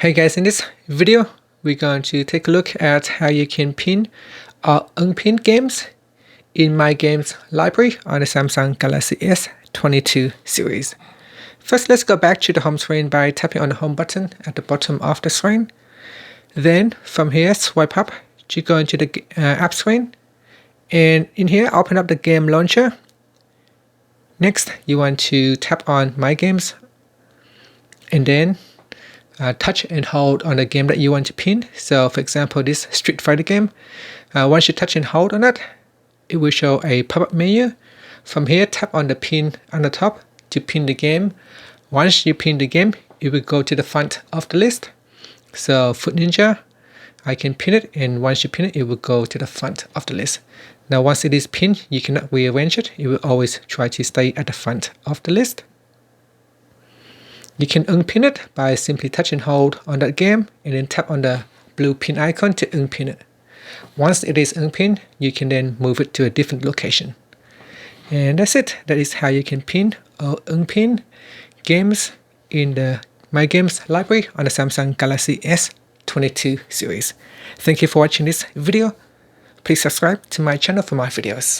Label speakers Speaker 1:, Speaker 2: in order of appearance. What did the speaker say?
Speaker 1: Hey guys, in this video, we're going to take a look at how you can pin or unpin games in My Games library on the Samsung Galaxy S22 series. First, let's go back to the home screen by tapping on the home button at the bottom of the screen. Then from here, swipe up to go into the app screen. And in here, open up the game launcher. Next, you want to tap on My Games and then touch and hold on the game that you want to pin. So for example, this Street Fighter game, once you touch and hold on it, it will show a pop-up menu. From here, tap on the pin on the top to pin the game. Once you pin the game, it will go to the front of the list. So Foot Ninja, I can pin it, and once you pin it, it will go to the front of the list. Now once it is pinned, you cannot rearrange it. It will always try to stay at the front of the list. You can unpin it by simply touch and hold on that game and then tap on the blue pin icon to unpin it. Once it is unpinned, you can then move it to a different location. And that's it. That is how you can pin or unpin games in the My Games library on the Samsung Galaxy S22 series. Thank you for watching this video. Please subscribe to my channel for more videos.